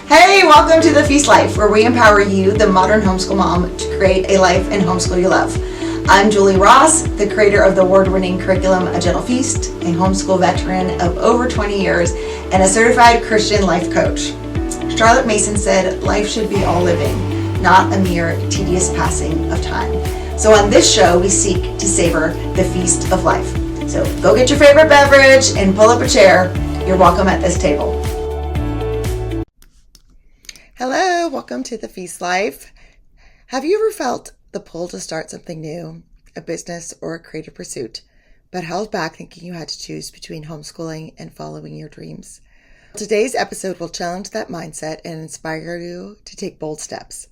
Hey, welcome to The Feast Life, where we empower you, the modern homeschool mom, to create a life and homeschool you love. I'm Julie Ross, the creator of the award-winning curriculum A Gentle Feast, a homeschool veteran of over 20 years, and a certified Christian life coach. Charlotte Mason said, life should be all living, not a mere tedious passing of time. So on this show, we seek to savor the feast of life. So go get your favorite beverage and pull up a chair. You're welcome at this table. Hello, welcome to The Feast Life. Have you ever felt the pull to start something new, a business or a creative pursuit, but held back thinking you had to choose between homeschooling and following your dreams? Today's episode will challenge that mindset and inspire you to take bold steps.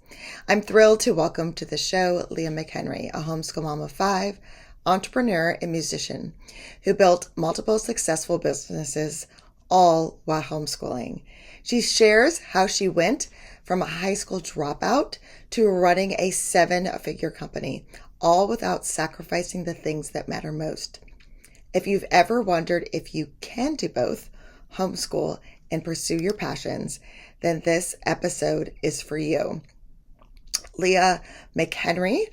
I'm thrilled to welcome to the show Leah McHenry, a homeschool mom of 5, entrepreneur and musician who built multiple successful businesses, all while homeschooling. She shares how she went from a high school dropout to running a 7-figure company, all without sacrificing the things that matter most. If you've ever wondered if you can do both, homeschool and pursue your passions, then this episode is for you. Leah McHenry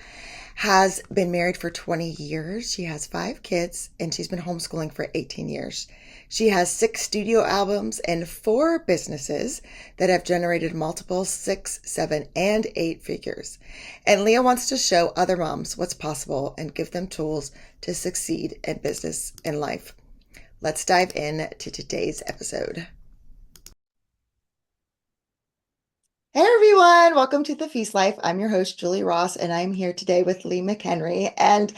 has been married for 20 years. She has 5 kids, and she's been homeschooling for 18 years. She has 6 studio albums and 4 businesses that have generated multiple 6, 7, and 8 figures. And Leah wants to show other moms what's possible and give them tools to succeed in business and life. Let's dive in to today's episode. Hey everyone, welcome to The Feast Life. I'm your host, Julie Ross, and I'm here today with Leah McHenry. And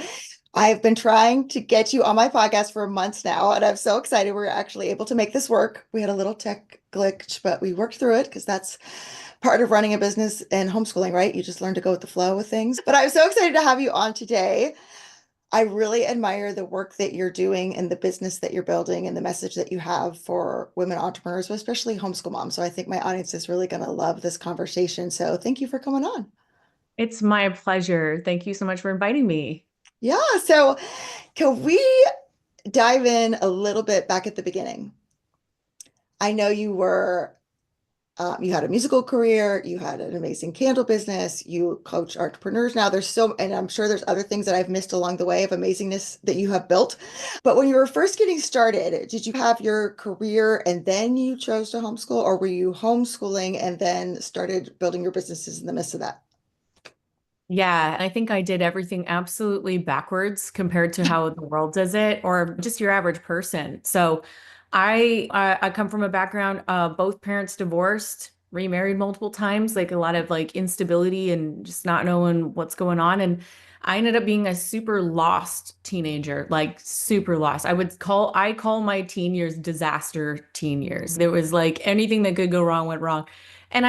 I've been trying to get you on my podcast for months now, and I'm so excited we're actually able to make this work. We had a little tech glitch, but we worked through it because that's part of running a business and homeschooling, right? You just learn to go with the flow with things. But I'm so excited to have you on today. I really admire the work that you're doing and the business that you're building and the message that you have for women entrepreneurs, especially homeschool moms. So I think my audience is really going to love this conversation. So thank you for coming on. It's my pleasure. Thank you so much for inviting me. Yeah. So can we dive in a little bit back at the beginning? I know you had a musical career, you had an amazing candle business, you coach entrepreneurs now. And I'm sure there's other things that I've missed along the way of amazingness that you have built. But when you were first getting started, did you have your career and then you chose to homeschool, or were you homeschooling and then started building your businesses in the midst of that? Yeah, I think I did everything absolutely backwards compared to how the world does it, or just your average person. So I come from a background, both parents divorced, remarried multiple times, like a lot of like instability and just not knowing what's going on. And I ended up being a super lost teenager, like super lost. I call my teen years disaster teen years. There was like anything that could go wrong went wrong. And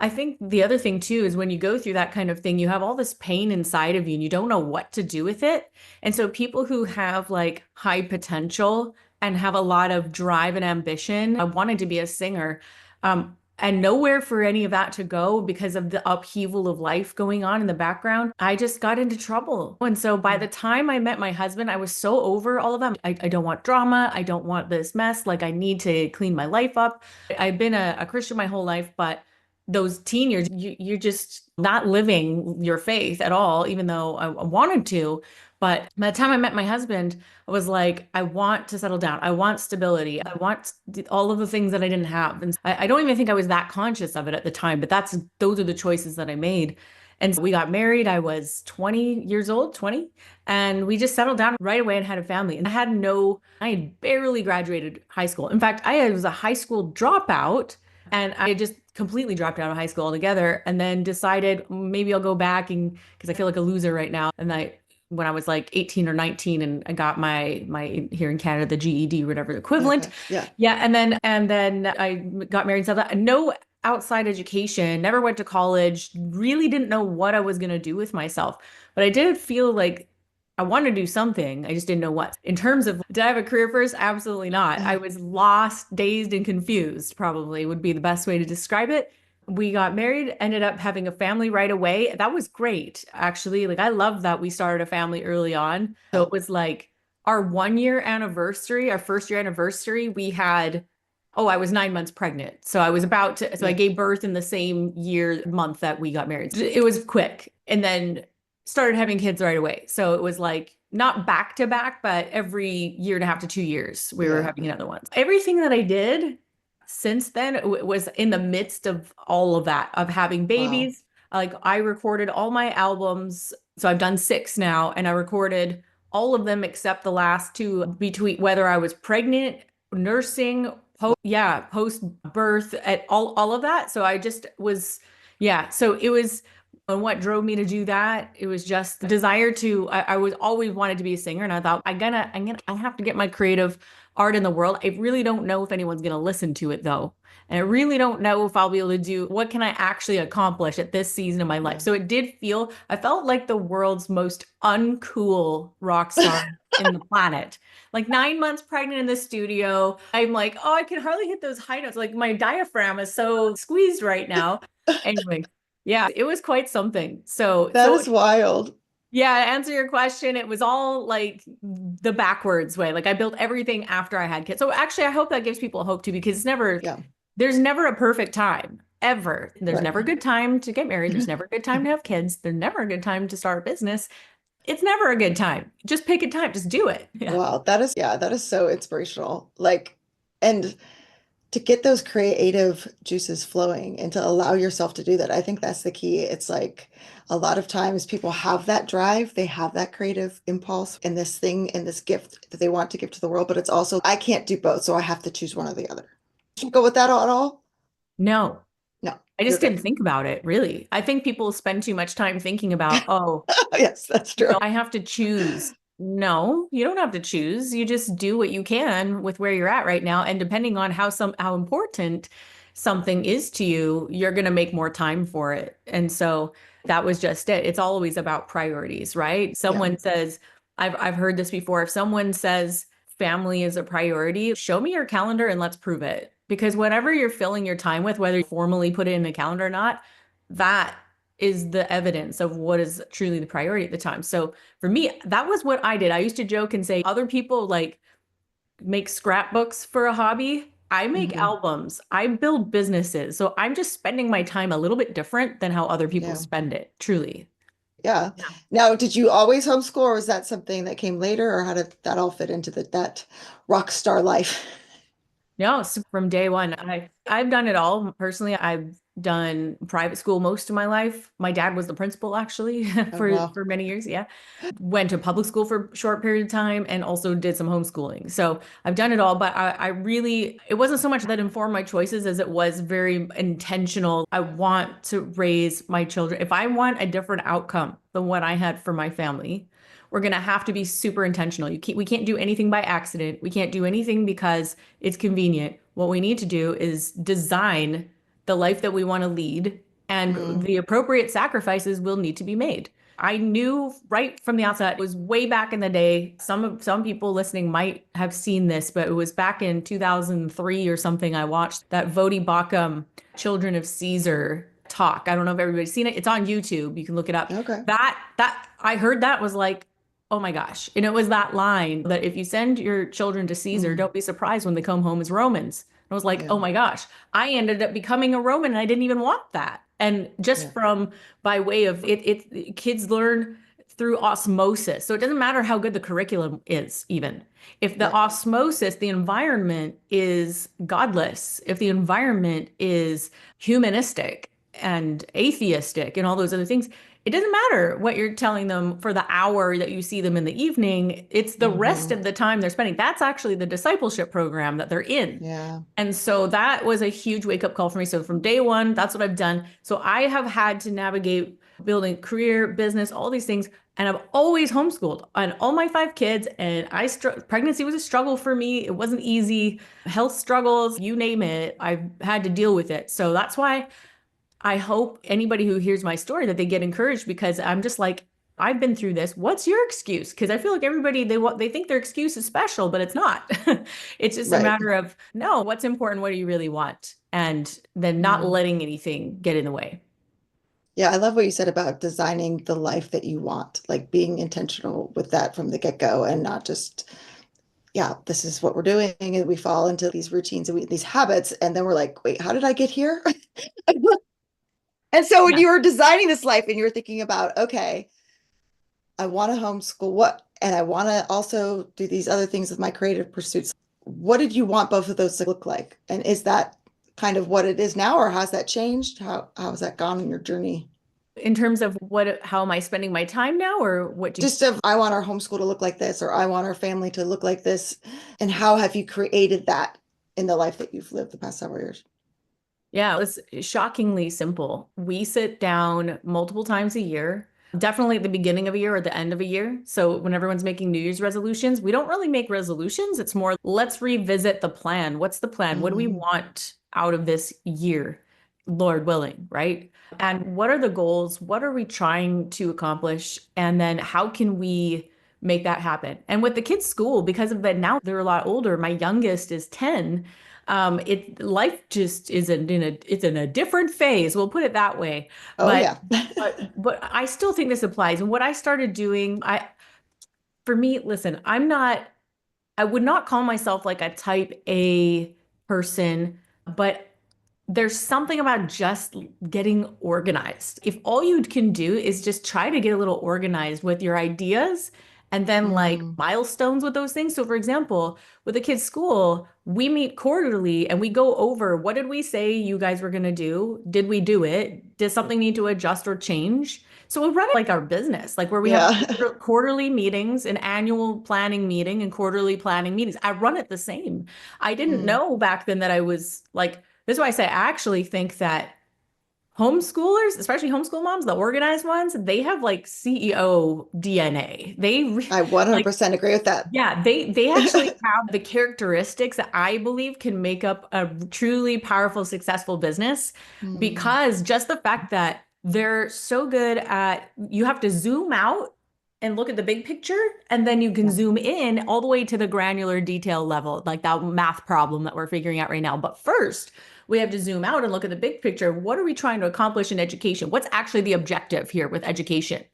I think the other thing too is when you go through that kind of thing, you have all this pain inside of you and you don't know what to do with it. And so people who have like high potential and have a lot of drive and ambition, I wanted to be a singer, and nowhere for any of that to go because of the upheaval of life going on in the background. I just got into trouble. And so by the time I met my husband, I was so over all of them. I don't want drama. I don't want this mess. Like I need to clean my life up. I've been a Christian my whole life, but those teen years, you're just not living your faith at all, even though I wanted to. But by the time I met my husband, I was like, I want to settle down. I want stability. I want all of the things that I didn't have. And I don't even think I was that conscious of it at the time, but those are the choices that I made. And so we got married. I was 20 years old, 20, and we just settled down right away and had a family. And I had barely graduated high school. In fact, I was a high school dropout. And I just completely dropped out of high school altogether and then decided maybe I'll go back and because I feel like a loser right now. And when I was like 18 or 19 and I got my here in Canada, the GED, whatever equivalent. Okay. Yeah. Yeah. And then I got married and stuff. No outside education, never went to college, really didn't know what I was going to do with myself. But I did feel like I wanted to do something. I just didn't know what. In terms of, did I have a career first? Absolutely not. I was lost, dazed, and confused, probably would be the best way to describe it. We got married, ended up having a family right away. That was great, actually. Like, I love that we started a family early on. So it was like our 1-year anniversary, our first year anniversary, we had Oh, I was 9 months pregnant. So I was about to, so I Yeah. gave birth in the same year, month that we got married. It was quick. And then started having kids right away. So it was like not back to back, but every year and a half to 2 years, we were Yeah. having another one. Everything that I did since then was in the midst of all of that, of having Wow. babies. Like I recorded all my albums. So I've done six now, and I recorded all of them except the last two between whether I was pregnant, nursing, post birth, at all of that. So I just was, yeah. So it was, and what drove me to do that, it was just the desire to, I was always wanted to be a singer. And I thought, I have to get my creative art in the world. I really don't know if anyone's going to listen to it though. And I really don't know if I'll be able to do what can I actually accomplish at this season of my life. Yeah. So I felt like the world's most uncool rock star in the planet. Like 9 months pregnant in the studio. I'm like, oh, I can hardly hit those high notes. Like my diaphragm is so squeezed right now. Anyway, yeah, it was quite something. That is wild. Yeah, to answer your question, it was all like the backwards way. Like I built everything after I had kids. So actually, I hope that gives people hope too, because Yeah. there's never a perfect time, ever. There's Right. never a good time to get married. There's never a good time to have kids. There's never a good time to start a business. It's never a good time. Just pick a time. Just do it. Yeah. Wow. Yeah, that is so inspirational. Like, and to get those creative juices flowing and to allow yourself to do that, I think that's the key. It's like a lot of times people have that drive, they have that creative impulse and this thing and this gift that they want to give to the world, but it's also, I can't do both, so I have to choose one or the other. Did you go with that at all? No, No, I you're just good. didn't think about it, really. I think people spend too much time thinking about, oh, Yes, that's true. I have to choose. No, you don't have to choose. You just do what you can with where you're at right now. And depending on how important something is to you, you're going to make more time for it. And so that was just it. It's always about priorities, right? Yeah. Someone says, I've heard this before. If someone says family is a priority, show me your calendar and let's prove it. Because whatever you're filling your time with, whether you formally put it in a calendar or not, that is the evidence of what is truly the priority at the time. So for me, that was what I did. I used to joke and say other people like make scrapbooks for a hobby. I make Hmm. albums. I build businesses. So I'm just spending my time a little bit different than how other people Yeah. spend it, truly. Yeah. Yeah. Now, did you always homeschool or was that something that came later or how did that all fit into that rock star life? No, so from day one, I've done it all. Personally, I've done private school most of my life. My dad was the principal actually Oh, wow. for many years. Yeah. Went to public school for a short period of time and also did some homeschooling. So I've done it all, but I really, it wasn't so much that informed my choices as it was very intentional. I want to raise my children. If I want a different outcome than what I had for my family, we're going to have to be super intentional. We can't do anything by accident. We can't do anything because it's convenient. What we need to do is design the life that we want to lead, and Mm, the appropriate sacrifices will need to be made. I knew right from the outset, it was way back in the day. Some people listening might have seen this, but it was back in 2003 or something. I watched that Vodi Bakum Children of Caesar talk. I don't know if everybody's seen it. It's on YouTube. You can look it up. okay. That I heard that was like, oh my gosh. And it was that line that if you send your children to Caesar, Mm, don't be surprised when they come home as Romans. I was like, yeah. oh my gosh, I ended up becoming a Roman and I didn't even want that. And just Yeah. from by way of kids learn through osmosis. So it doesn't matter how good the curriculum is, even. If the Right. osmosis, the environment is godless, if the environment is humanistic and atheistic and all those other things, it doesn't matter what you're telling them for the hour that you see them in the evening. It's the rest Hmm. of the time they're spending. That's actually the discipleship program that they're in. Yeah. And so that was a huge wake up call for me. So from day one, that's what I've done. So I have had to navigate building career, business, all these things. And I've always homeschooled on all my five kids. And pregnancy was a struggle for me. It wasn't easy. Health struggles, you name it, I've had to deal with it. So that's why I hope anybody who hears my story that they get encouraged, because I'm just like, I've been through this. What's your excuse? Because I feel like everybody they think their excuse is special, but it's not. It's just a Right. matter of no, what's important? What do you really want? And then not Mm. letting anything get in the way. Yeah, I love what you said about designing the life that you want, like being intentional with that from the get-go and not just yeah, this is what we're doing. And we fall into these routines and these habits. And then we're like, wait, how did I get here? And so when Yeah. you were designing this life and you were thinking about, okay, I want to homeschool what, and I want to also do these other things with my creative pursuits. What did you want both of those to look like? And is that kind of what it is now, or has that changed? How has that gone in your journey? In terms of how am I spending my time now, or what do you? Just of, I want our homeschool to look like this, or I want our family to look like this. And how have you created that in the life that you've lived the past several years? Yeah, it's shockingly simple. We sit down multiple times a year, definitely at the beginning of a year or the end of a year. So when everyone's making New Year's resolutions, we don't really make resolutions. It's more, let's revisit the plan. What's the plan? What do we Mm, want out of this year? Lord willing, right? And what are the goals? What are we trying to accomplish? And then how can we make that happen? And with the kids' school, because of that, now they're a lot older. My youngest is 10. It life just isn't it's in a different phase. We'll put it that way. oh, But yeah. but I still think this applies. And what I started doing, for me, listen, I would not call myself like a type A person, but there's something about just getting organized. If all you can do is just try to get a little organized with your ideas and then like Mm, milestones with those things. So, for example, with the kids' school, we meet quarterly and we go over what did we say you guys were going to do? Did we do it? Does something need to adjust or change? So, we run it like our business, like where we have yeah. quarterly meetings, an annual planning meeting, and quarterly planning meetings. I run it the same. I didn't Mm, know back then that I was like, this is why I say I actually think that homeschoolers, especially homeschool moms, the organized ones, they have like CEO DNA. I Like 100% agree with that. yeah, they actually have the characteristics that I believe can make up a truly powerful, successful business Mm, because just the fact that they're so good at you have to zoom out and look at the big picture, and then you can yeah. zoom in all the way to the granular detail level, like that math problem that we're figuring out right now. But first, we have to zoom out and look at the big picture. What are we trying to accomplish in education? What's actually the objective here with education?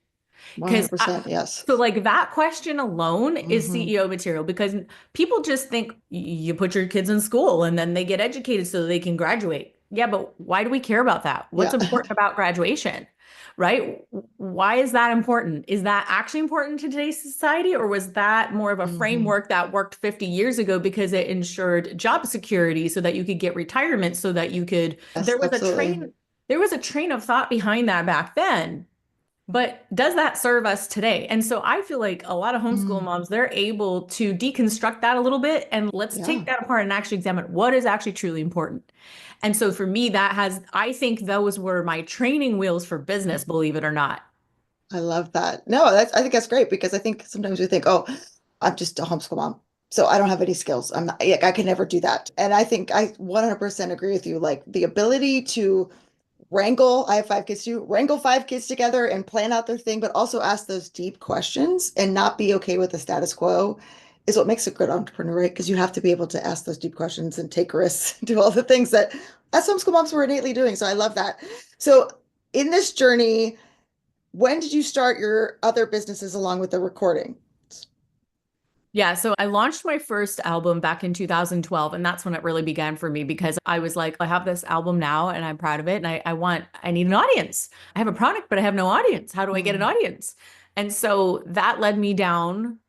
Because 100%. Yes. so like that question alone is Hmm. CEO material because people just think you put your kids in school and then they get educated so they can graduate. Yeah, but why do we care about that? What's Yeah. important about graduation? Right? Why is that important? Is that actually important to today's society, or was that more of a Hmm. framework that worked 50 years ago because it ensured job security so that you could get retirement so that you could Yes, absolutely. there was a train of thought behind that back then, but does that serve us today? And so I feel like a lot of homeschool Mm, moms, they're able to deconstruct that a little bit and let's yeah. take that apart and actually examine what is actually truly important. And so for me, I think those were my training wheels for business, believe it or not. I love that. No, I think that's great because I think sometimes we think, oh, I'm just a homeschool mom. So I don't have any skills. I'm not, like, I can never do that. And I think I 100% agree with you. Like the ability to wrangle, I have 5 kids too, wrangle 5 kids together and plan out their thing, but also ask those deep questions and not be okay with the status quo is what makes a good entrepreneur, right? Because you have to be able to ask those deep questions and take risks, do all the things that as homeschool moms were innately doing. So I love that. So in this journey, when did you start your other businesses along with the recording? Yeah, so I launched my first album back in 2012, and that's when it really began for me because I was like, I have this album now and I'm proud of it, and I need an audience. I have a product, but I have no audience. How do I get an Mm, audience? And so that led me down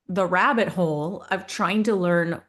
the rabbit hole of trying to learn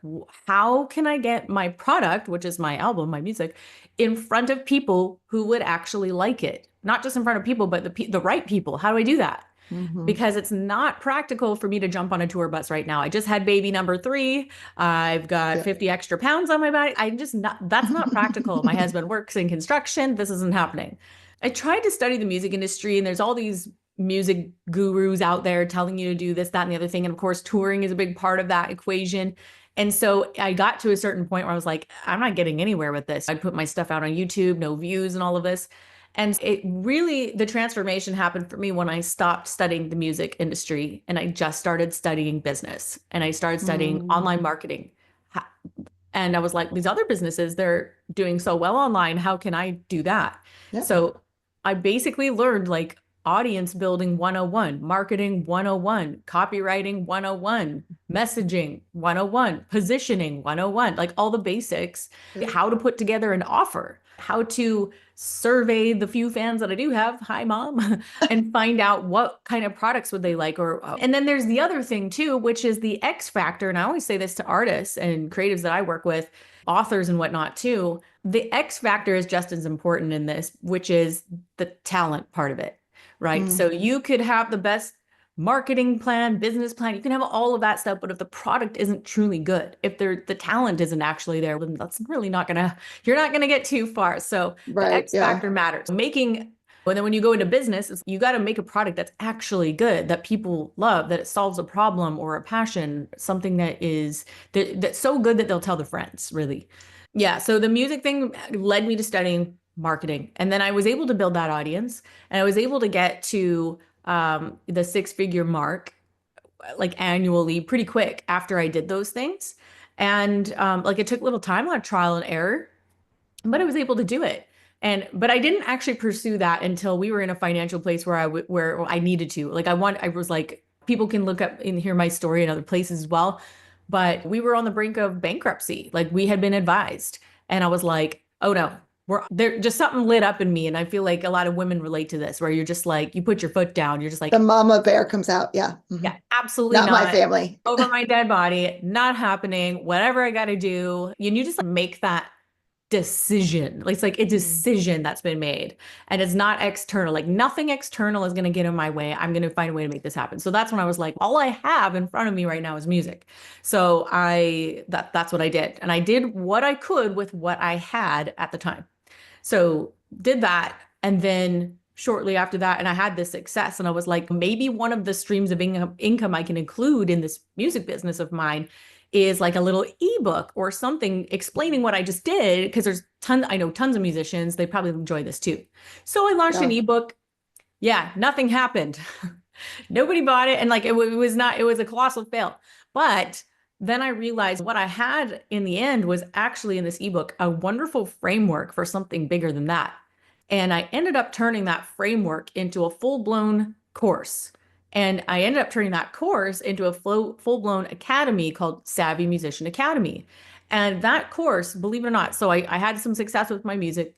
how can I get my product, which is my album, my music, in front of people who would actually like it. Not just in front of people, but the right people. How do I do that? hmm. Because it's not practical for me to jump on a tour bus right now. I just had baby number 3. I've got Yeah. 50 extra pounds on my body. I'm just not, that's not practical. My husband works in construction. This isn't happening. I tried to study the music industry, and there's all these music gurus out there telling you to do this, that, and the other thing. And of course, touring is a big part of that equation. And so I got to a certain point where I was like, I'm not getting anywhere with this. I'd put my stuff out on YouTube, no views and all of this. And it really, the transformation happened for me when I stopped studying the music industry and I just started studying business and I started studying Mm, online marketing. And I was like, these other businesses, they're doing so well online. How can I do that? yeah. So I basically learned like audience building 101, marketing 101, copywriting 101, messaging 101, positioning 101, like all the basics, how to put together an offer, how to survey the few fans that I do have, hi mom, and find out what kind of products would they like. Or and then there's the other thing too, which is the X factor. And I always say this to artists and creatives that I work with, authors and whatnot too. The X factor is just as important in this, which is the talent part of it, right? So you could have the best marketing plan, business plan, you can have all of that stuff, but if the product isn't truly good, if the talent isn't actually there, then that's really not gonna, you're not gonna get too far. So the Right. X Yeah. factor matters. And then when you go into business, you got to make a product that's actually good, that people love, that it solves a problem or a passion, something that's so good that they'll tell their friends, really. Yeah, so the music thing led me to studying marketing. And then I was able to build that audience, and I was able to get to the six-figure mark like annually pretty quick after I did those things. And like it took a little time, a lot of trial and error, but I was able to do it. But I didn't actually pursue that until we were in a financial place where I needed to. Like I was like, people can look up and hear my story in other places as well. But we were on the brink of bankruptcy. Like we had been advised. And I was like, oh no, we're there, just something lit up in me. And I feel like a lot of women relate to this, where you're just like, you put your foot down, you're just The like, mama bear comes out. Yeah. yeah, absolutely Not my not. family. Over my dead body, not happening, whatever I got to do. And you just like, make that decision. It's like a decision that's been made, and it's not external. Like nothing external is going to get in my way. I'm going to find a way to make this happen. So that's when I was like, all I have in front of me right now is music. So that's what I did. And I did what I could with what I had at the time. So did that. And then shortly after that, and I had this success, and I was like, maybe one of the streams of income I can include in this music business of mine is like a little ebook or something explaining what I just did. Because I know tons of musicians, they probably enjoy this too. So I launched an ebook. Yeah, nothing happened. Nobody bought it. And like, it was a colossal fail. But then I realized what I had in the end was actually in this ebook, a wonderful framework for something bigger than that. And I ended up turning that framework into a full-blown course. And I ended up turning that course into a full-blown academy called Savvy Musician Academy. And that course, believe it or not, so I had some success with my music,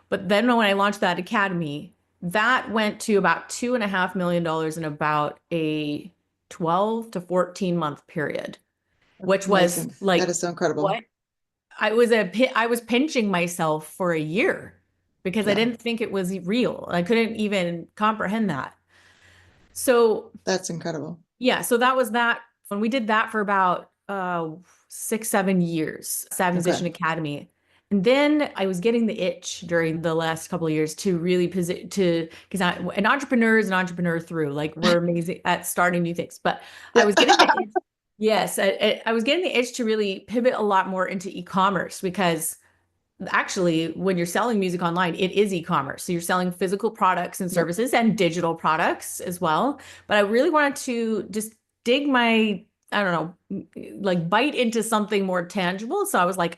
but then when I launched that academy, that went to about $2.5 million in about a 12 to 14 month period, which was Amazing. like, That is so incredible. what? I was pinching myself for a year because I Yeah. didn't think it was real. I couldn't even comprehend that. So That's incredible. yeah, so that was that. When we did that for about 6, 7 years, Savvy Musician Academy. And then I was getting the itch during the last couple of years to really because an entrepreneur is an entrepreneur through, like we're amazing at starting new things. But I was getting the itch, yes, I was getting the itch to really pivot a lot more into e-commerce, because actually when you're selling music online, it is e-commerce. So you're selling physical products and services and digital products as well. But I really wanted to just dig I don't know, like bite into something more tangible. So I was like,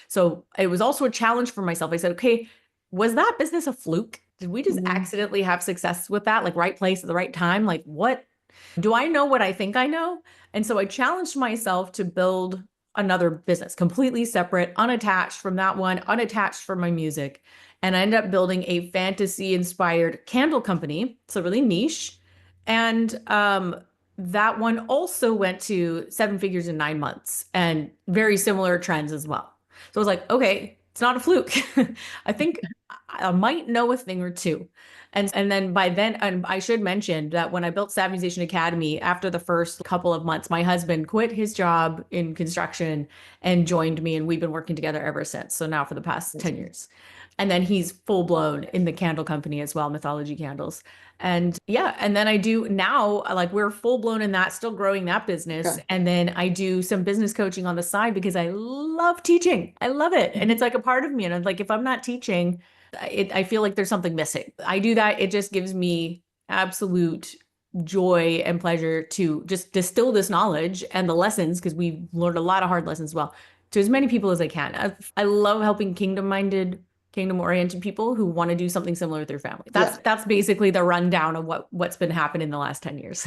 so it was also a challenge for myself. I said, okay, was that business a fluke? Did we just accidentally have success with that? Like right place at the right time? Like what? Do I know what I think I know? And so I challenged myself to build another business, completely separate, unattached from that one, unattached from my music. And I ended up building a fantasy inspired candle company. So really niche. And that one also went to 7 figures in 9 months, and very similar trends as well. So I was like, okay, it's not a fluke. I think I might know a thing or two. And then by then, and I should mention that when I built Savvy Musician Academy, after the first couple of months, my husband quit his job in construction and joined me, and we've been working together ever since. So now for the past 10 years. And then he's full blown in the candle company as well, Mythology Candles. And yeah, and then I do now, like we're full blown in that, still growing that business. And then I do some business coaching on the side because I love teaching. I love it. And it's like a part of me. And I'm like, if I'm not teaching, I feel like there's something missing. I do that. It just gives me absolute joy and pleasure to just distill this knowledge and the lessons, because we've learned a lot of hard lessons as well, to as many people as I can. I love helping kingdom-minded kingdom-oriented people who want to do something similar with their family. Yeah. That's basically the rundown of what's been happening in the last 10 years.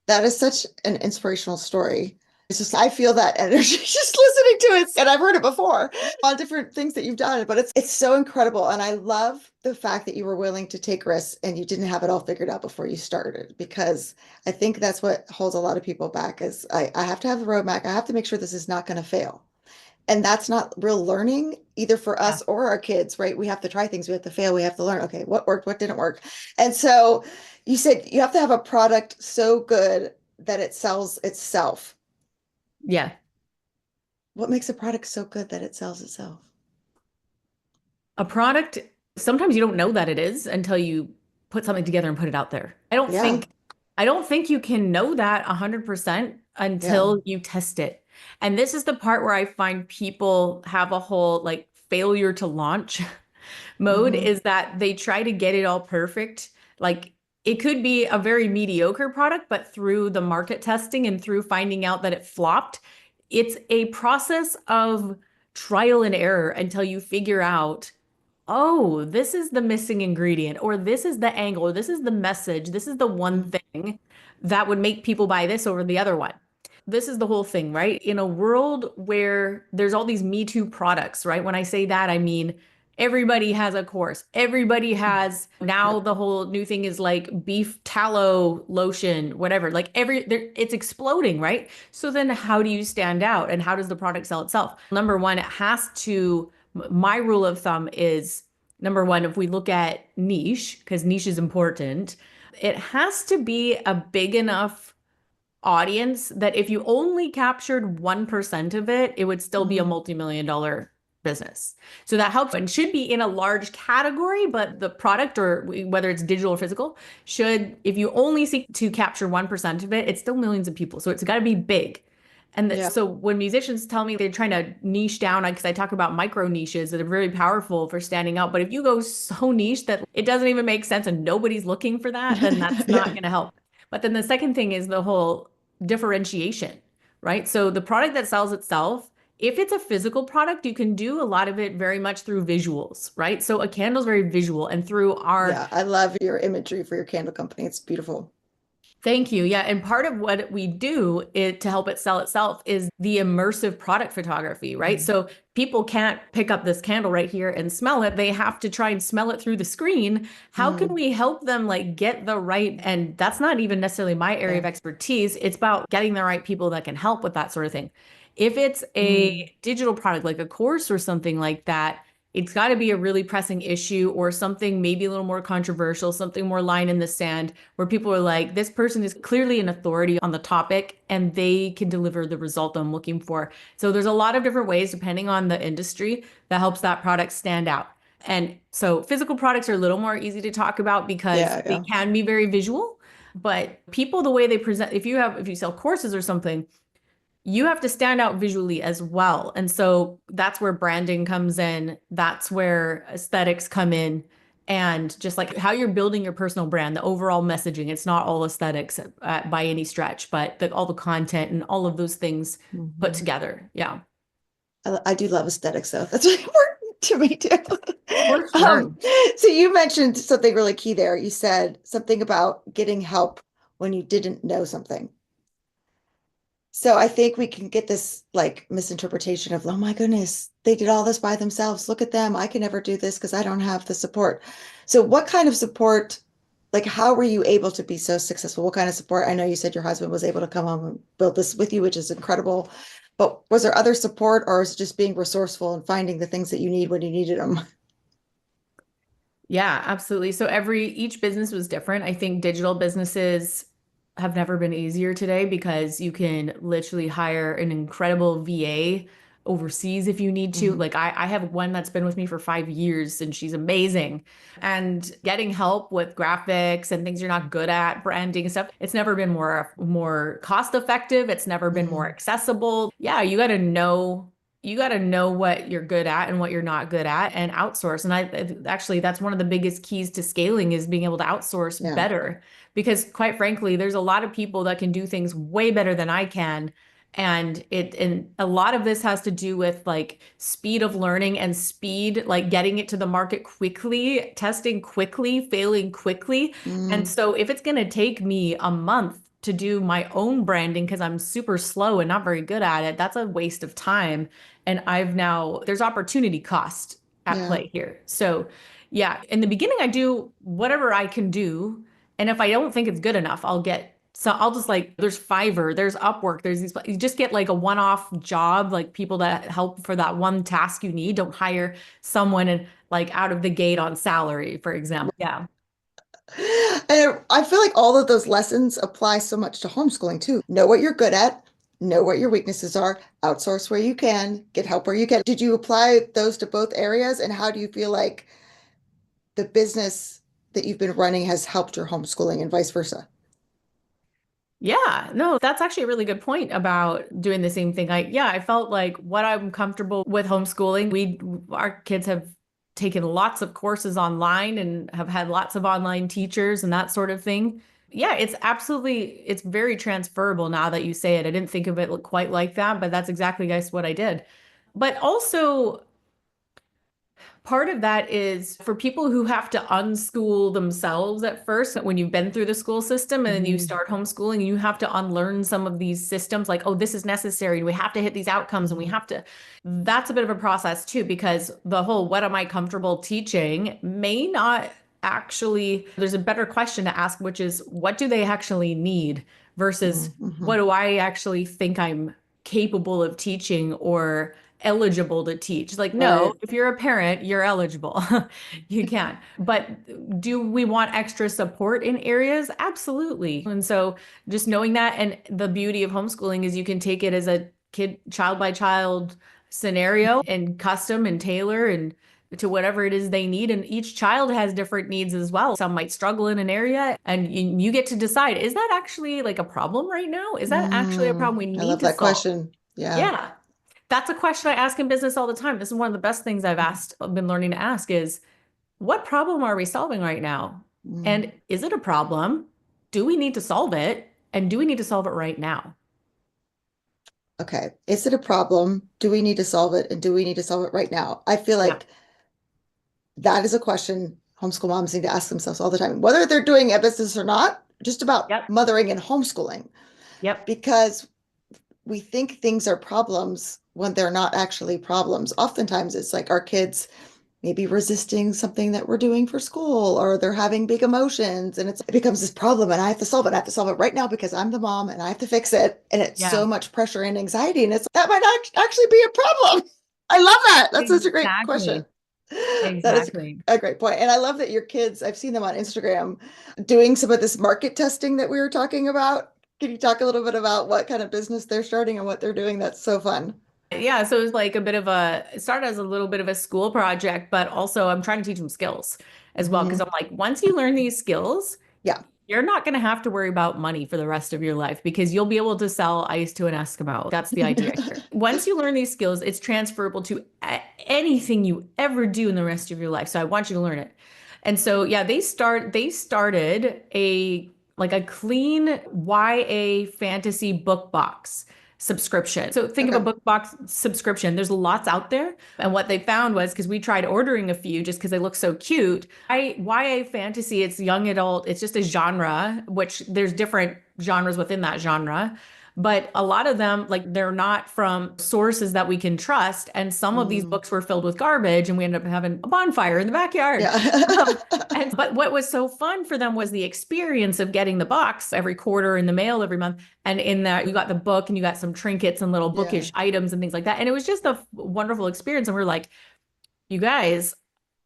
That is such an inspirational story. It's just, I feel that energy just listening to it. And I've heard it before on different things that you've done, but it's so incredible. And I love the fact that you were willing to take risks and you didn't have it all figured out before you started, because I think that's what holds a lot of people back is I have to have the roadmap. I have to make sure this is not going to fail. And that's not real learning either for Yeah. us or our kids, right? We have to try things, we have to fail, we have to learn, okay, what worked, what didn't work. And so you said you have to have a product so good that it sells itself. Yeah. What makes a product so good that it sells itself? A product, sometimes you don't know that it is until you put something together and put it out there. Yeah, I don't think you can know that 100% yeah. until you test it. And this is the part where I find people have a whole like failure to launch mode Hmm. is that they try to get it all perfect. Like it could be a very mediocre product, but through the market testing and through finding out that it flopped, it's a process of trial and error until you figure out, oh, this is the missing ingredient, or this is the angle, or this is the message, this is the one thing that would make people buy this over the other one. This is the whole thing, right? In a world where there's all these Me Too products, right? When I say that, I mean everybody has a course. Everybody has now Yep. the whole new thing is like beef tallow lotion, whatever. Like it's exploding, right? So then how do you stand out and how does the product sell itself? Number one, it has to, my rule of thumb is number one, if we look at niche, because niche is important, it has to be a big enough audience that if you only captured 1% of it, it would still be a Hmm. multi-million dollar business. So that helps and should be in a large category, but the product or whether it's digital or physical should, if you only seek to capture 1% of it, it's still millions of people. So it's got to be big. And Yeah. so when musicians tell me they're trying to niche down, because I talk about micro niches that are very powerful for standing out. But if you go so niche that it doesn't even make sense and nobody's looking for that, then that's not Yeah. going to help. But then the second thing is the whole differentiation, right? So the product that sells itself, if it's a physical product, you can do a lot of it very much through visuals, right? So a candle is very visual and through our Yeah. I love your imagery for your candle company. It's beautiful. thank you. Yeah. And part of what we do to help it sell itself is the immersive product photography, right? Mm. So people can't pick up this candle right here and smell it. They have to try and smell it through the screen. How can Mm. we help them like get the right, and that's not even necessarily my area Yeah. of expertise. It's about getting the right people that can help with that sort of thing. If it's Mm. a digital product like a course or something like that, it's got to be a really pressing issue or something maybe a little more controversial, something more line in the sand where people are like, this person is clearly an authority on the topic and they can deliver the result I'm looking for. So there's a lot of different ways, depending on the industry, that helps that product stand out. And so physical products are a little more easy to talk about because Yeah. they Yeah. can be very visual. But people, the way they present, if you sell courses or something, you have to stand out visually as well. And so that's where branding comes in. That's where aesthetics come in. And just like how you're building your personal brand, the overall messaging, it's not all aesthetics by any stretch, but all the content and all of those things put Mhm. together. Yeah, I do love aesthetics, though. That's really important to me too. for sure. Um, so you mentioned something really key there. You said something about getting help when you didn't know something. So I think we can get this like misinterpretation of, oh my goodness, they did all this by themselves. Look at them. I can never do this because I don't have the support. So what kind of support, like how were you able to be so successful? What kind of support? I know you said your husband was able to come home and build this with you, which is incredible. But was there other support or is it just being resourceful and finding the things that you need when you needed them? Yeah, absolutely. So each business was different. I think digital businesses have never been easier today because you can literally hire an incredible VA overseas if you need to. Mhm. Like I have one that's been with me for 5 years and she's amazing. And getting help with graphics and things you're not good at, branding and stuff, it's never been more cost effective. It's never been more Mhm. accessible. Yeah, you got to know what you're good at and what you're not good at and outsource. And actually, that's one of the biggest keys to scaling is being able to outsource Yeah. better. Because quite frankly, there's a lot of people that can do things way better than I can. And a lot of this has to do with like speed of learning and speed, like getting it to the market quickly, testing quickly, failing quickly. And Mm, so if it's going to take me a month to do my own branding because I'm super slow and not very good at it, that's a waste of time. And there's opportunity cost at yeah. play here. So yeah, in the beginning, I do whatever I can do. And if I don't think it's good enough, I'll just like, there's Fiverr, there's Upwork, you just get like a one-off job, like people that help for that one task you need. Don't hire someone and like out of the gate on salary, for example. Yeah. And I feel like all of those lessons apply so much to homeschooling too. Know what you're good at, know what your weaknesses are, outsource where you can, get help where you can. Did you apply those to both areas? And how do you feel like the business that you've been running has helped your homeschooling and vice versa? Yeah, no, that's actually a really good point about doing the same thing. I felt like what I'm comfortable with homeschooling, our kids have taken lots of courses online and have had lots of online teachers and that sort of thing. Yeah, it's very transferable now that you say it. I didn't think of it quite like that, but that's exactly, guys, what I did. But also, part of that is for people who have to unschool themselves at first, when you've been through the school system and then you Hmm. start homeschooling and you have to unlearn some of these systems, like, oh, this is necessary. We have to hit these outcomes and we Hmm. have to. That's a bit of a process too, because the whole what am I comfortable teaching may not actually, there's a better question to ask, which is what do they actually need versus Hmm. what do I actually think I'm capable of teaching or eligible to teach. Like, no, Right. if you're a parent, you're eligible. You can. But do we want extra support in areas? Absolutely. And so just knowing that, and the beauty of homeschooling is you can take it as a child by child scenario and custom and tailor and to whatever it is they need. And each child has different needs as well. Some might struggle in an area, and you get to decide, is that actually like a problem right now? Is that actually a problem we I need love to that solve? question. Yeah. Yeah. That's a question I ask in business all the time. This is one of the best things I've been learning to ask is what problem are we solving right now? Mm. And is it a problem? Do we need to solve it? And do we need to solve it right now? Okay. Is it a problem? Do we need to solve it? And do we need to solve it right now? I feel Yeah. like that is a question homeschool moms need to ask themselves all the time, whether they're doing a business or not, just about Yep. mothering and homeschooling, Yep. because we think things are problems when they're not actually problems. Oftentimes, it's like our kids maybe resisting something that we're doing for school, or they're having big emotions, and it becomes this problem, and I have to solve it. I have to solve it right now because I'm the mom and I have to fix it. And it's Yeah. so much pressure and anxiety, and it's that might actually be a problem. I love that. That's such a great question. Exactly. That is Exactly. a great point. And I love that your kids, I've seen them on Instagram doing some of this market testing that we were talking about. Can you talk a little bit about what kind of business they're starting and what they're doing? That's so fun. Yeah, so it was like it started as a little bit of a school project, but also I'm trying to teach them skills as well. Because Hmm. I'm like, once you learn these skills, Yeah. you're not going to have to worry about money for the rest of your life because you'll be able to sell ice to an Eskimo. That's the idea here. Once you learn these skills, it's transferable to anything you ever do in the rest of your life. So I want you to learn it. And so yeah, they started a clean YA fantasy book box subscription. So think of a Okay. book box subscription. There's lots out there. And what they found was because we tried ordering a few just because they look so cute. YA fantasy, it's young adult, it's just a genre, which there's different genres within that genre. But a lot of them, like they're not from sources that we can trust. And some of these Mm. books were filled with garbage, and we ended up having a bonfire in the backyard. Yeah. But what was so fun for them was the experience of getting the box every quarter in the mail every month. And in that, you got the book and you got some trinkets and little Yeah. bookish items and things like that. And it was just a wonderful experience. And we're like, you guys,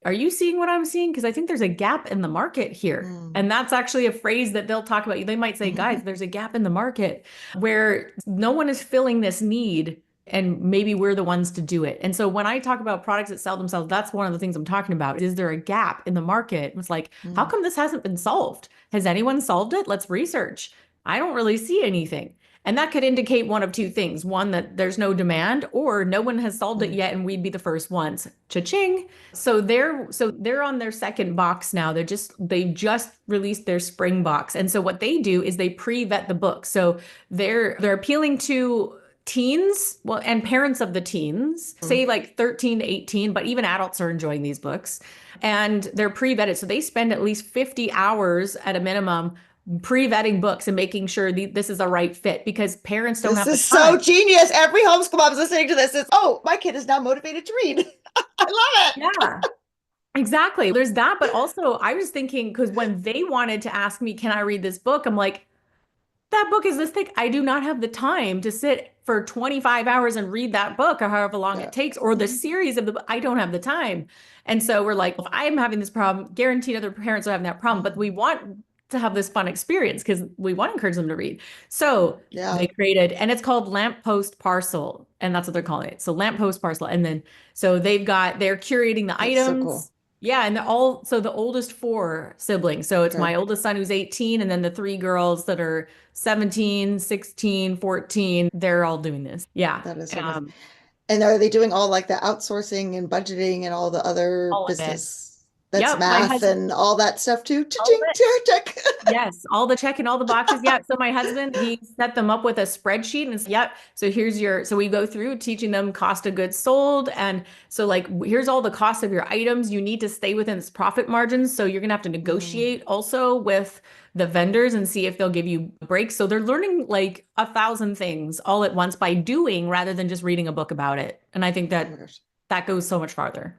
are you seeing what I'm seeing? Because I think there's a gap in the market here. Mm. And that's actually a phrase that they'll talk about. They might say, guys, there's a gap in the market where no one is filling this need. And maybe we're the ones to do it. And so when I talk about products that sell themselves, that's one of the things I'm talking about. Is there a gap in the market? It's like, how Mm. come this hasn't been solved? Has anyone solved it? Let's research. I don't really see anything. And that could indicate one of two things. One, that there's no demand, or no one has solved it Mm. yet, and we'd be the first ones. Cha-ching. So they're on their second box now. They just released their spring box. And so what they do is they pre-vet the book. So they're appealing to teens, well, and parents of the teens, say like 13 to 18, but even adults are enjoying these books and they're pre-vetted. So they spend at least 50 hours at a minimum pre-vetting books and making sure this is a right fit because parents don't This have the is so time. genius. Every homeschool mom is listening to this is, oh, my kid is now motivated to read. I love it. Yeah. Exactly. There's that, but also I was thinking because when they wanted to ask me, can I read this book? I'm like, that book is this thick. I do not have the time to sit for 25 hours and read that book or however long Yeah. it takes, or the series of the book. I don't have the time. And so we're like, if I'm having this problem, guaranteed other parents are having that problem, but we want to have this fun experience because we want to encourage them to read. So Yeah. they created, and it's called Lamppost Parcel, and that's what they're calling it. So Lamppost Parcel. And then, so they're curating the That's so cool. items. Yeah, and so the oldest four siblings. So it's Okay. my oldest son who's 18, and then the three girls that are 17, 16, 14, they're all doing this. Yeah. That is so amazing. And are they doing all like the outsourcing and budgeting and all the other All of it. business that's Yep. My math husband, and all that stuff too? all of Cha-ching, it. check. Yes, all the check and all the boxes. Yeah. So my husband, he set them up with a spreadsheet and it's, yep. So so we go through teaching them cost of goods sold. And so like, here's all the cost of your items. You need to stay within this profit margins. So you're going to have to Mm, negotiate also with the vendors and see if they'll give you breaks. So they're learning like 1,000 things all at once by doing rather than just reading a book about it. And I think oh my that gosh. that goes so much farther.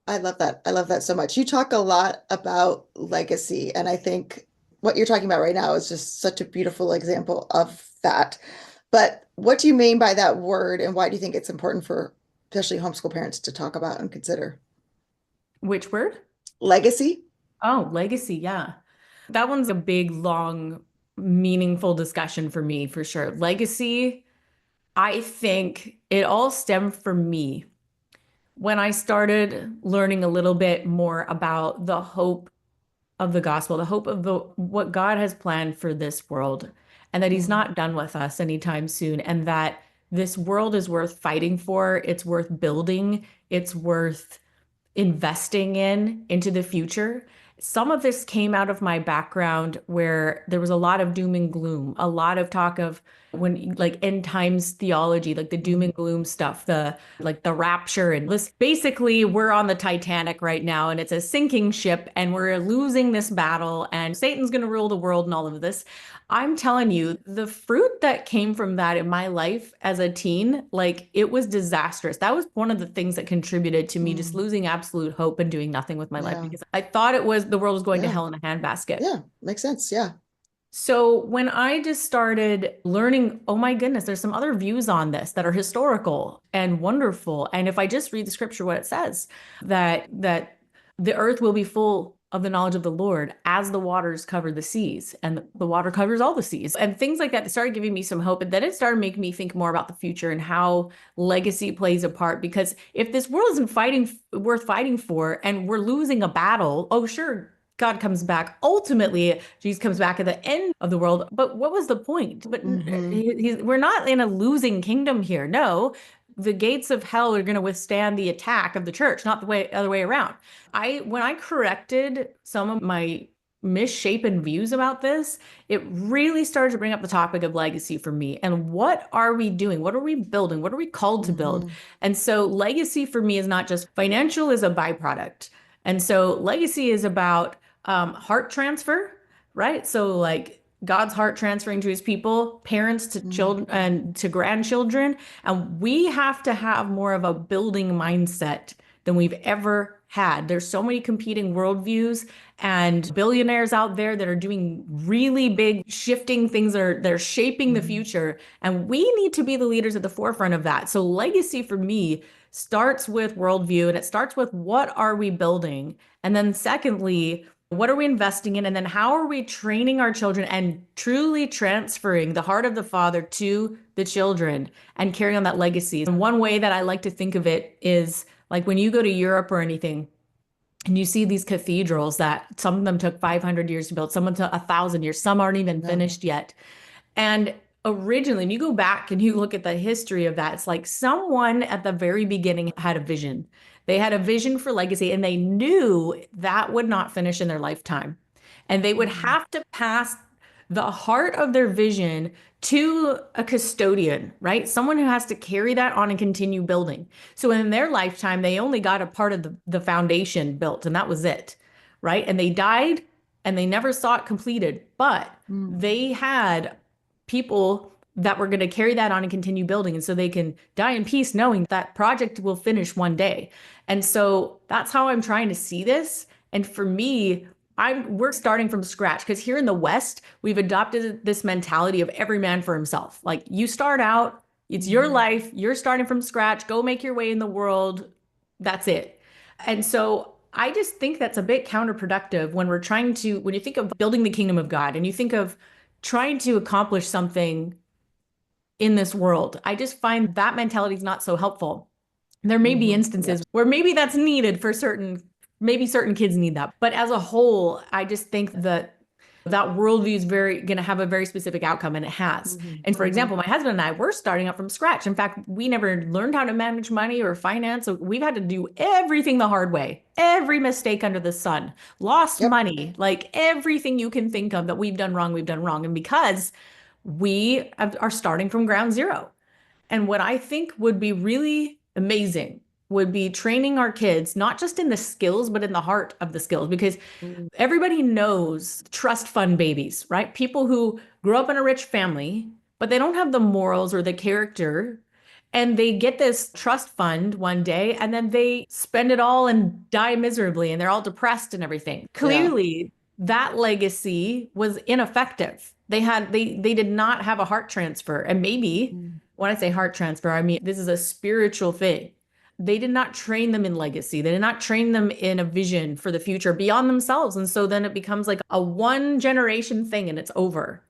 I love that. I love that so much. You talk a lot about legacy, and I think what you're talking about right now is just such a beautiful example of that. But what do you mean by that word, and why do you think it's important for especially homeschool parents to talk about and consider? Which word? Legacy? Oh, legacy. Yeah. That one's a big, long, meaningful discussion for me, for sure. Legacy, I think it all stemmed from me when I started learning a little bit more about the hope of the gospel, the hope of the what God has planned for this world, and that He's Mm, not done with us anytime soon, and that this world is worth fighting for, it's worth building, it's worth investing into the future. Some of this came out of my background where there was a lot of doom and gloom, a lot of talk of when like end times theology, like the doom mm, and gloom stuff, the like the rapture and this basically we're on the Titanic right now and it's a sinking ship and we're losing this battle and Satan's going to rule the world and all of this. I'm telling you, the fruit that came from that in my life as a teen, like it was disastrous. That was one of the things that contributed to me just mm. losing absolute hope and doing nothing with my life Yeah. because I thought the world was going to Yeah. hell in a handbasket. Yeah. Makes sense. Yeah. So when I just started learning, oh my goodness, there's some other views on this that are historical and wonderful. And if I just read the scripture, what it says, that the earth will be full of the knowledge of the Lord as the waters cover the seas, and the water covers all the seas, and things like that. It started giving me some hope. And then it started making me think more about the future and how legacy plays a part. Because if this world isn't worth fighting for, and we're losing a battle, oh sure, God comes back. Ultimately, Jesus comes back at the end of the world. But what was the point? But Hmm. we're not in a losing kingdom here. No, the gates of hell are going to withstand the attack of the church, not the other way around. When I corrected some of my misshapen views about this, it really started to bring up the topic of legacy for me. And what are we doing? What are we building? What are we called to build? Hmm. And so legacy for me is not just financial is a byproduct. And so legacy is about heart transfer, right? So like God's heart transferring to his people, parents to children and to grandchildren. And we have to have more of a building mindset than we've ever had. There's so many competing worldviews and billionaires out there that are doing really big shifting things they're shaping the Hmm. future. And we need to be the leaders at the forefront of that. So legacy for me starts with worldview and it starts with what are we building? And then secondly, what are we investing in? And then how are we training our children and truly transferring the heart of the Father to the children and carrying on that legacy? And one way that I like to think of it is like when you go to Europe or anything, and you see these cathedrals that some of them took 500 years to build, some took 1,000 years, some aren't even Yeah. finished yet. And originally, when you go back and you look at the history of that, it's like someone at the very beginning had a vision. They had a vision for legacy and they knew that would not finish in their lifetime. And they would Hmm. have to pass the heart of their vision to a custodian, right? Someone who has to carry that on and continue building. So in their lifetime, they only got a part of the foundation built, and that was it, right? And they died and they never saw it completed, but Mm. they had people that were going to carry that on and continue building. And so they can die in peace knowing that project will finish one day. And so that's how I'm trying to see this. And for me, we're starting from scratch because here in the West, we've adopted this mentality of every man for himself. Like you start out, it's your Mhm. life, you're starting from scratch, go make your way in the world. That's it. And so I just think that's a bit counterproductive when you think of building the kingdom of God and you think of trying to accomplish something in this world. I just find that mentality is not so helpful. There may be Mhm. Yeah. instances where maybe that's needed for maybe certain kids need that. But as a whole, I just think that that worldview is very going to have a very specific outcome, and it has. Mhm. And for Mhm. example, my husband and I, we're starting out from scratch. In fact, we never learned how to manage money or finance. So we've had to do everything the hard way, every mistake under the sun, lost Yep. money, like everything you can think of that we've done wrong, we've done wrong. And because are starting from ground zero. And what I think would be really amazing would be training our kids, not just in the skills, but in the heart of the skills, because Mm. everybody knows trust fund babies, right? People who grew up in a rich family, but they don't have the morals or the character. And they get this trust fund one day and then they spend it all and die miserably and they're all depressed and everything. Yeah. Clearly, that legacy was ineffective. They did not have a heart transfer. And maybe Mhm. when I say heart transfer, I mean this is a spiritual thing. They did not train them in legacy. They did not train them in a vision for the future beyond themselves. And so then it becomes like a one generation thing and it's over.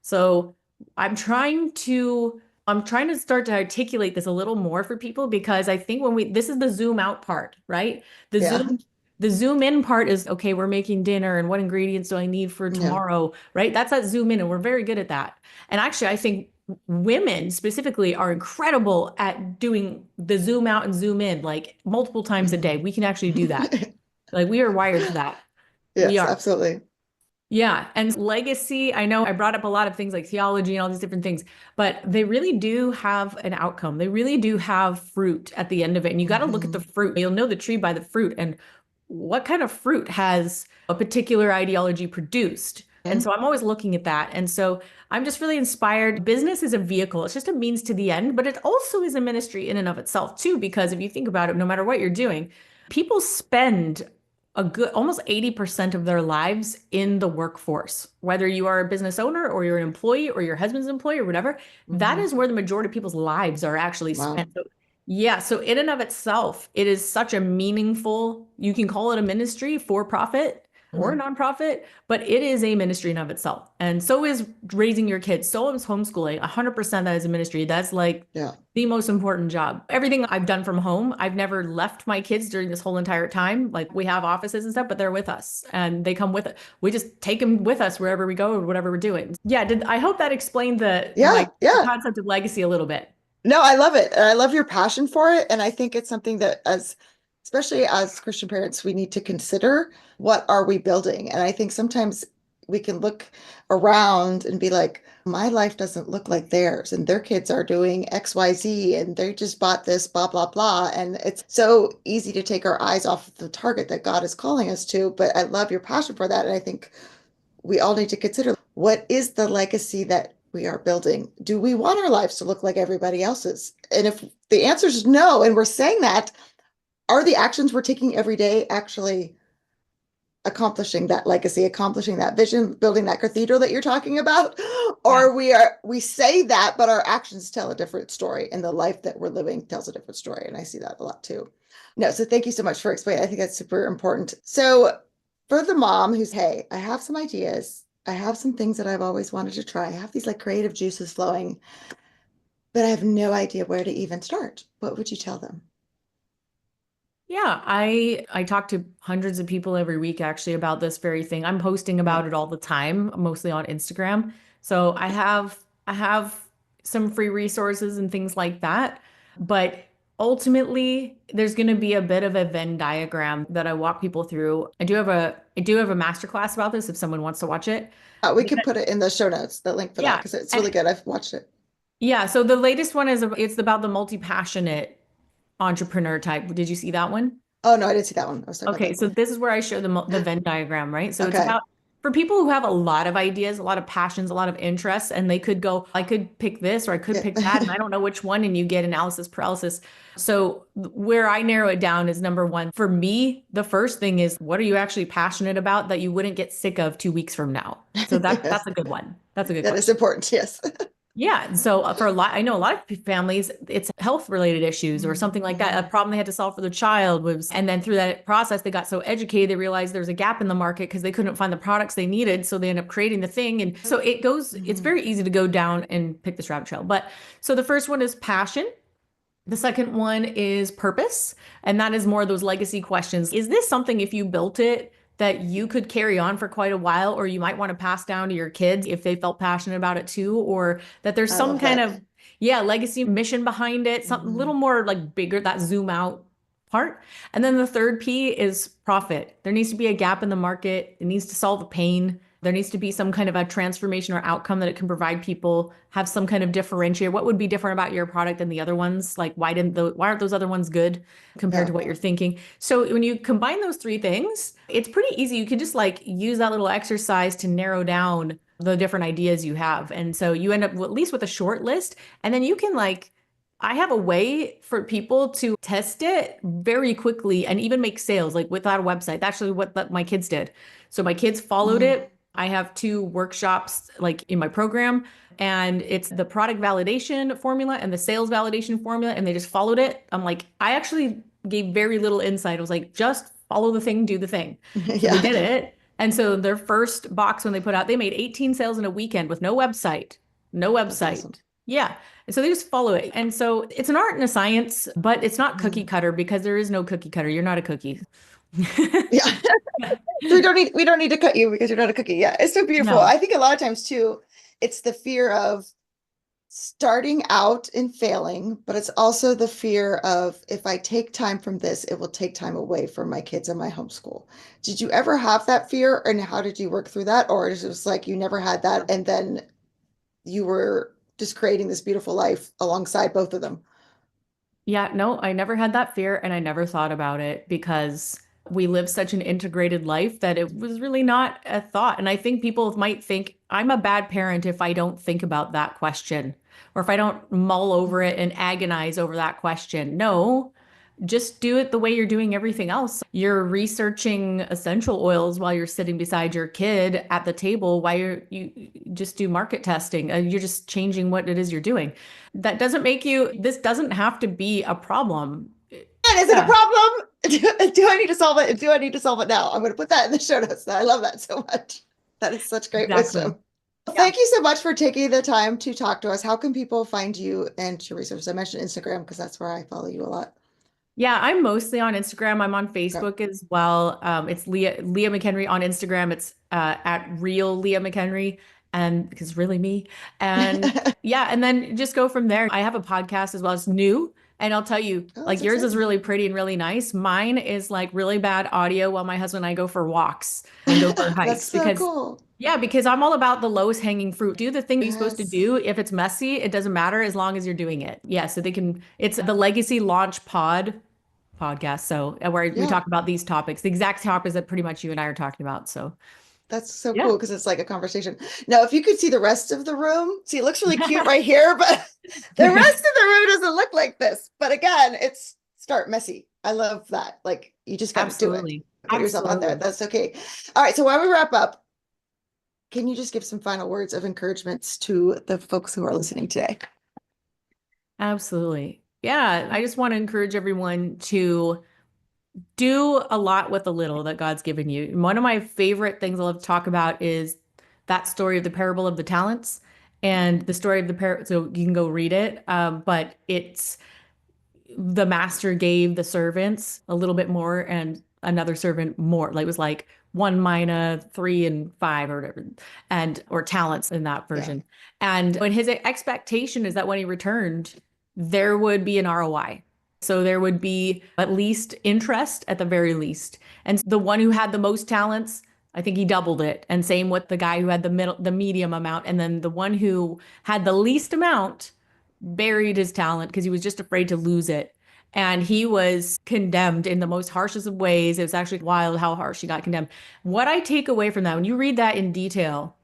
So I'm trying to I'm trying to start to articulate this a little more for people because I think this is the zoom out part, right? The Yeah. zoom the zoom in part is okay, we're making dinner and what ingredients do I need for Yeah. tomorrow, right? That's that zoom in and we're very good at that. And actually I think women specifically are incredible at doing the zoom out and zoom in like multiple times a day. Mhm. We can actually do that. Like we are wired for that. We Yes, are. absolutely. Yeah. And legacy, I know I brought up a lot of things like theology and all these different things, but they really do have an outcome. They really do have fruit at the end of it. And you got to look at the Mhm. fruit. You'll know the tree by the fruit. And what kind of fruit has a particular ideology produced? And Mhm. so I'm always looking at that. And so I'm just really inspired. Business is a vehicle, it's just a means to the end, but it also is a ministry in and of itself, too, because if you think about it, no matter what you're doing, people spend a good almost 80% of their lives in the workforce. Whether you are a business owner or you're an employee or your husband's employee or whatever, that Mhm. is where the majority of people's lives are actually Wow. spent. So, yeah, so in and of itself, it is such a meaningful, you can call it a ministry for profit or a Mhm. nonprofit, but it is a ministry in of itself. And so is raising your kids. So is homeschooling. 100% that is a ministry. That's like Yeah. the most important job. Everything I've done from home, I've never left my kids during this whole entire time. Like we have offices and stuff, but they're with us and they come with it. We just take them with us wherever we go or whatever we're doing. Yeah, I hope that explained Yeah. the Yeah. concept of legacy a little bit. No, I love it. And I love your passion for it. And I think it's something that especially as Christian parents, we need to consider what are we building? And I think sometimes we can look around and be like, my life doesn't look like theirs, and their kids are doing XYZ, and they just bought this, blah, blah, blah. And it's so easy to take our eyes off of the target that God is calling us to. But I love your passion for that. And I think we all need to consider what is the legacy that we are building? Do we want our lives to look like everybody else's? And if the answer is no, and we're saying that, are the actions we're taking every day actually accomplishing that legacy, accomplishing that vision, building that cathedral that you're talking about? Yeah. Or we say that, but our actions tell a different story, and the life that we're living tells a different story. And I see that a lot too. No, so thank you so much for explaining. I think that's super important. So for the mom who's, hey, I have some ideas. I have some things that I've always wanted to try. I have these like creative juices flowing, but I have no idea where to even start. What would you tell them? Yeah, I talk to hundreds of people every week actually about this very thing. I'm posting Yeah. about it all the time, mostly on Instagram. So I have some free resources and things like that. But Ultimately, there's going to be a bit of a Venn diagram that I walk people through. I do have a masterclass about this if someone wants to watch it. We can put it in the show notes, the link for that, Yeah. because it's And really good. I've watched it. yeah, so the latest one is it's about the multi-passionate entrepreneur type. Did you see that one? Oh no, I didn't see that one. I was talking about the Okay, other so one. this is where I show the Venn diagram, right? So it's Okay. about for people who have a lot of ideas, a lot of passions, a lot of interests, and they could go, I could pick this or I could Yeah. pick that, and I don't know which one, and you get analysis paralysis. So where I narrow it down is number one. For me, the first thing is what are you actually passionate about that you wouldn't get sick of 2 weeks from now? So that's Yes. a good one. That's a good That is question. important. Yes. Yeah. So for a lot, I know a lot of families, it's health related issues or something like that. A Mhm. problem they had to solve for their child was, and then through that process, they got so educated, they realized there's a gap in the market because they couldn't find the products they needed. So they end up creating the thing. And so it's Mhm. very easy to go down and pick this rabbit trail. But so the first one is passion. The second one is purpose, and that is more of those legacy questions. Is this something, if you built it, that you could carry on for quite a while, or you might want to pass down to your kids if they felt passionate about it too, or that there's I some love kind that. of, yeah, legacy mission behind it, something a little Mhm. more like bigger, that zoom out part. And then the third P is profit. There needs to be a gap in the market. It needs to solve a pain. There needs to be some kind of a transformation or outcome that it can provide people, have some kind of differentiator. What would be different about your product than the other ones? Like why aren't those other ones good compared Yeah. to what you're thinking? So when you combine those three things, it's pretty easy. You can just like use that little exercise to narrow down the different ideas you have. And so you end up at least with a short list, and then you can like I have a way for people to test it very quickly and even make sales like without a website. That's actually what my kids did. So my kids followed Mhm. it. I have two workshops like in my program, and it's the product validation formula and the sales validation formula, and they just followed it. I'm like, I actually gave very little insight. I was like, just follow the thing, do the thing. So they Yeah. did it. And so their first box when they put out, they made 18 sales in a weekend with no website. No That's website. awesome. Yeah. And so they just follow it. And so it's an art and a science, but it's not cookie Mhm. cutter because there is no cookie cutter. You're not a cookie. Yeah. So we don't need to cut you because you're not a cookie. Yeah. It's so beautiful. No. I think a lot of times too, it's the fear of starting out and failing, but it's also the fear of if I take time from this, it will take time away from my kids and my homeschool. Did you ever have that fear and how did you work through that? Or is it just like you never had that and then you were just creating this beautiful life alongside both of them? Yeah, no, I never had that fear and I never thought about it because we live such an integrated life that it was really not a thought. And I think people might think I'm a bad parent if I don't think about that question or if I don't mull over Mhm. it and agonize over that question. No, just do it the way you're doing everything else. You're researching essential oils while you're sitting beside your kid at the table while you just do market testing. You're just changing what it is you're doing. That doesn't make you, this doesn't have to be a problem. And is it a Yeah, problem? Do I need to solve it? Do I need to solve it now? I'm going to put that in the show notes. I love that so much. That is such great exactly. wisdom. Well, Yeah. thank you so much for taking the time to talk to us. How can people find you and your resources? I mentioned Instagram because that's where I follow you a lot. Yeah, I'm mostly on Instagram. I'm on Okay. Facebook as well. It's Leah McHenry on Instagram. It's at real Leah McHenry, and because really me. And yeah, and then just go from there. I have a podcast as well. It's new, and I'll tell you, Oh, like that's yours is exciting. really pretty and really nice. Mine is like really bad audio while my husband and I go for walks and go for That's hikes so because cool. yeah, because I'm all about the lowest hanging fruit. Do the thing you're supposed to Yes. do. If it's messy, it doesn't matter as long as you're doing it. Yeah, so they can, it's the Legacy Launch podcast. So where we Yeah. talk about these topics, the exact topics that pretty much you and I are talking about. So That's so yeah. cool because it's like a conversation. Now, if you could see the rest of the room, see, it looks really cute right here, but the rest of the room doesn't look like this. But again, it's start messy. I love that. Like you just got to do it. Absolutely. Put yourself out there. Absolutely. That's okay. All right. So while we wrap up, can you just give some final words of encouragements to the folks who are listening today? Absolutely. Yeah. I just want to encourage everyone to do a lot with a little that God's given you. And one of my favorite things I love to talk about is that story of the parable of the talents and the story of the parable. So you can go read it. But it's the master gave the servants a little bit more and another servant more. Like it was like one mina, three and five or whatever, and or talents in that Yeah. version. And when his expectation is that when he returned, there would be an ROI. So there would be at least interest at the very least. And the one who had the most talents, I think he doubled it. And same with the guy who had the medium amount. And then the one who had the least amount buried his talent because he was just afraid to lose it. And he was condemned in the most harshest of ways. It was actually wild how harsh he got condemned. What I take away from that, when you read that in detail,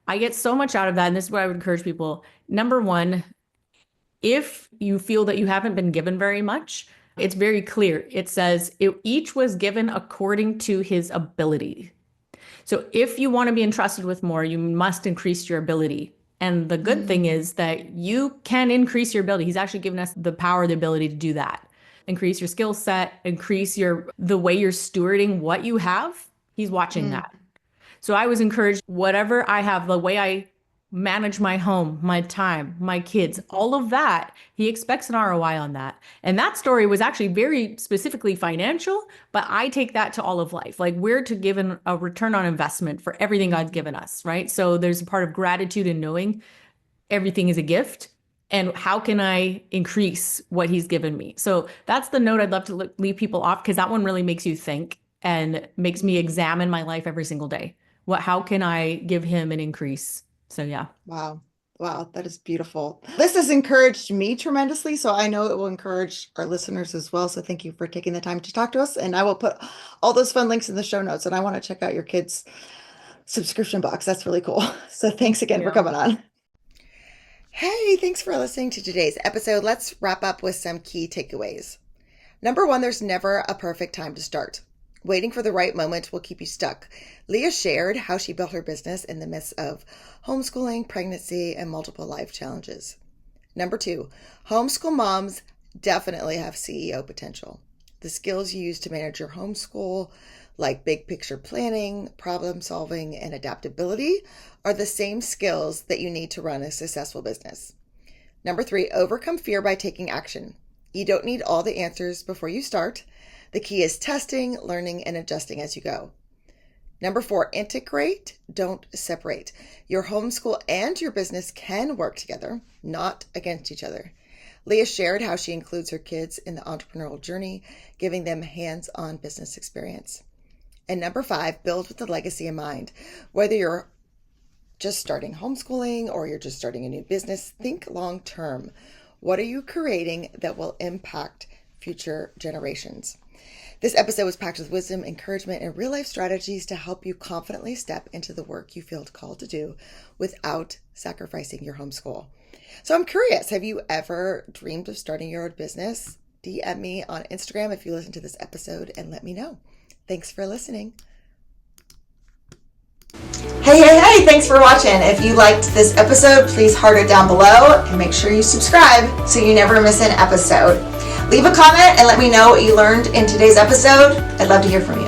I get so much out of that. And this is what I would encourage people. Number one, if you feel that you haven't been given very much, it's very clear. It says each was given according to his ability. So if you want to be entrusted with more, you must increase your ability. And the good thing is that you can increase your ability. He's actually given us the power, the ability to do that. Increase your skill set, increase the way you're stewarding what you have. He's watching that. So I was encouraged, whatever I have, the way I manage my home, my time, my kids, all of that, he expects an ROI on that. And that story was actually very specifically financial, but I take that to all of life. Like, we're to give a return on investment for everything God's given us, right? So there's a part of gratitude in knowing everything is a gift. And how can I increase what he's given me? So that's the note I'd love to leave people off, because that one really makes you think and makes me examine my life every single day. How can I give him an increase? So yeah. Wow. That is beautiful. This has encouraged me tremendously. So I know it will encourage our listeners as well. So thank you for taking the time to talk to us. And I will put all those fun links in the show notes. And I want to check out your kids' subscription box. That's really cool. So thanks again for coming on. Hey, thanks for listening to today's episode. Let's wrap up with some key takeaways. Number one, there's never a perfect time to start. Waiting for the right moment will keep you stuck. Leah shared how she built her business in the midst of homeschooling, pregnancy, and multiple life challenges. Number two, homeschool moms definitely have CEO potential. The skills you use to manage your homeschool, like big picture planning, problem solving, and adaptability, are the same skills that you need to run a successful business. Number three, overcome fear by taking action. You don't need all the answers before you start. The key is testing, learning, and adjusting as you go. Number four, integrate, don't separate. Your homeschool and your business can work together, not against each other. Leah shared how she includes her kids in the entrepreneurial journey, giving them hands-on business experience. And number five, build with the legacy in mind. Whether you're just starting homeschooling or you're just starting a new business, think long-term. What are you creating that will impact future generations? This episode was packed with wisdom, encouragement, and real-life strategies to help you confidently step into the work you feel called to do without sacrificing your homeschool. So I'm curious, have you ever dreamed of starting your own business? DM me on Instagram if you listen to this episode and let me know. Thanks for listening. Hey, thanks for watching. If you liked this episode, please heart it down below and make sure you subscribe so you never miss an episode. Leave a comment and let me know what you learned in today's episode. I'd love to hear from you.